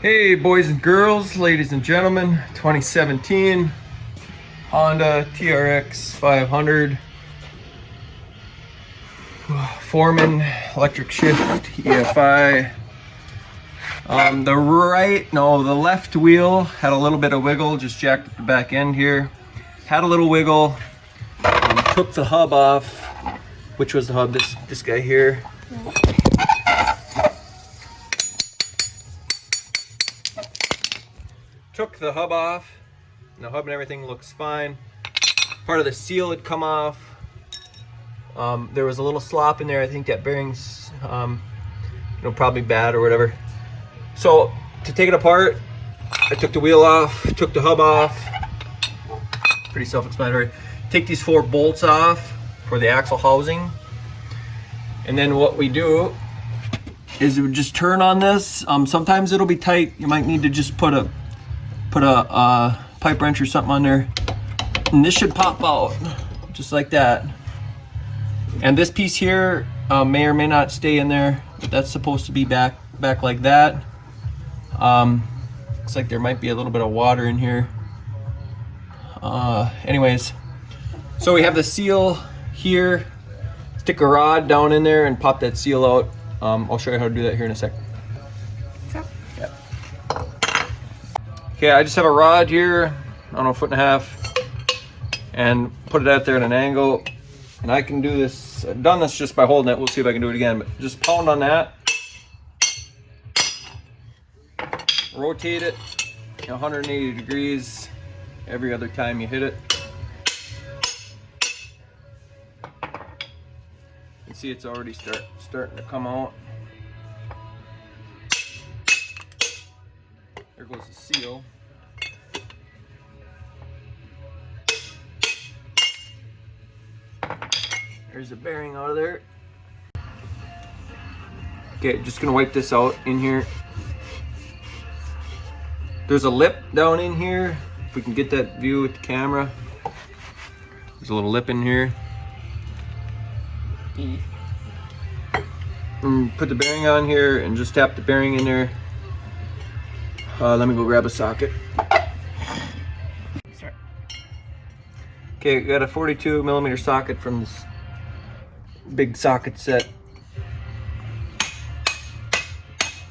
Hey boys and girls, ladies and gentlemen, 2017 Honda TRX500 Foreman electric shift EFI. The left wheel had a little bit of wiggle, just jacked at the back end here. Had a little wiggle, took the hub off, which was the hub, this guy here. Took the hub off, and the hub and everything looks fine. Part of the seal had come off. There was a little slop in there. I think that bearing's, probably bad or whatever. So to take it apart, I took the wheel off, took the hub off. Pretty self-explanatory. Take these 4 bolts off for the axle housing, and then what we do is we just turn on this. Sometimes it'll be tight. You might need to just put a pipe wrench or something on there, and this should pop out just like that. And this piece here may or may not stay in there. That's supposed to be back like that. Looks like there might be a little bit of water in here. Anyways, so we have the seal here. Stick a rod down in there and pop that seal out. I'll show you how to do that here in a sec. Yeah. Okay, I just have a rod here, I don't know, 1.5 feet, and put it out there at an angle. And I can do this, I've done this just by holding it. We'll see if I can do it again, but just pound on that. Rotate it 180 degrees every other time you hit it. You can see it's already starting to come out. There goes the seal. There's the bearing out of there. Okay, just gonna wipe this out in here. There's a lip down in here. If we can get that view with the camera. There's a little lip in here. And put the bearing on here and just tap the bearing in there. Let me go grab a socket. Okay, got a 42mm socket from this big socket set.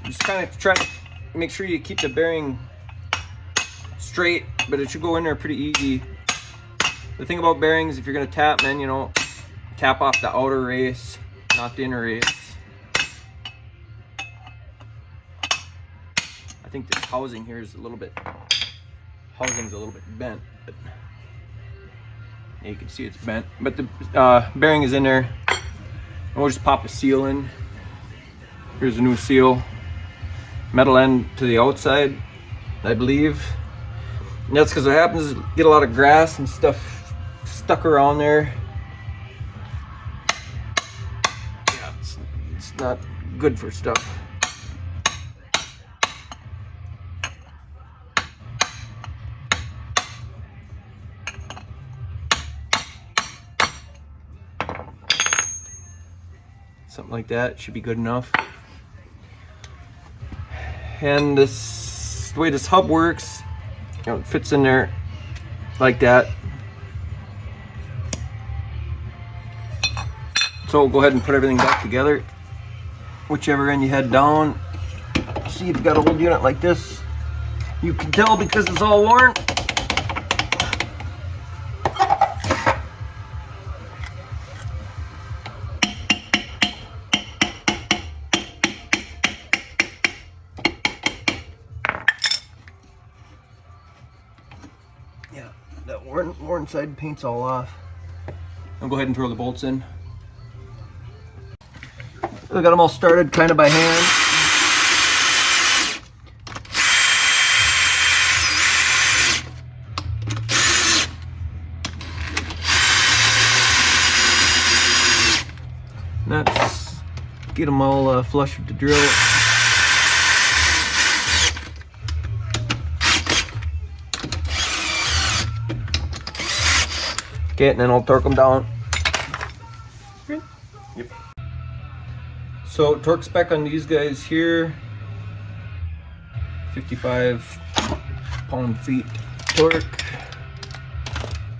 Just kind of try to make sure you keep the bearing straight, but it should go in there pretty easy. The thing about bearings, if you're gonna tap, man, tap off the outer race, not the inner race. I think this housing here is a little bit bent, but you can see it's bent. But the bearing is in there. And we'll just pop a seal in. Here's a new seal. Metal end to the outside, I believe. And that's because what happens is get a lot of grass and stuff stuck around there. Yeah, it's not good for stuff. Something like that should be good enough. And the way this hub works, it fits in there like that. So go ahead and put everything back together. Whichever end you head down. See, you've got a old unit like this. You can tell because it's all worn. Yeah, that worn side paint's all off. I'll go ahead and throw the bolts in. I got them all started kind of by hand. Let's get them all flush with the drill. Okay, and then I'll torque them down. Yep. So torque spec on these guys here, 55 pound-feet torque.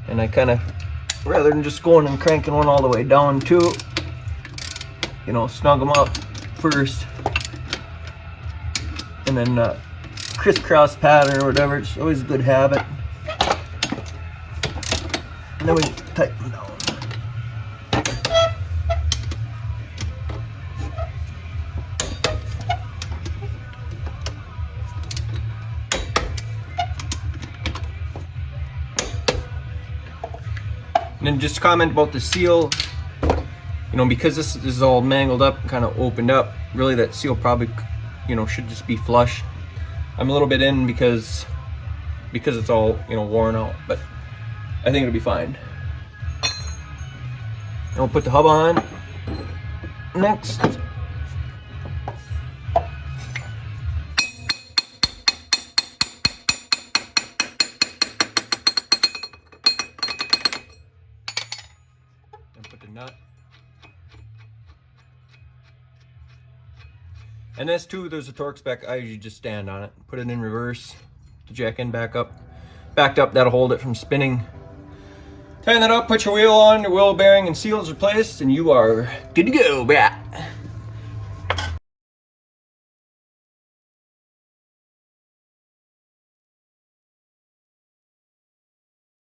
And I kind of, rather than just going and cranking one all the way down too, you know, snug them up first. And then crisscross pattern or whatever, it's always a good habit. And then we tighten down. And then just comment about the seal. You know, because this is all mangled up, kind of opened up, really that seal probably, you know, should just be flush. I'm a little bit in because it's all, you know, worn out, but I think it'll be fine. And we'll put the hub on next. And put the nut. And this too, there's a torque spec. I usually just stand on it, put it in reverse, the jack end backed up, that'll hold it from spinning. Tighten that up, put your wheel on, your wheel bearing and seals are placed, and you are good to go, brah.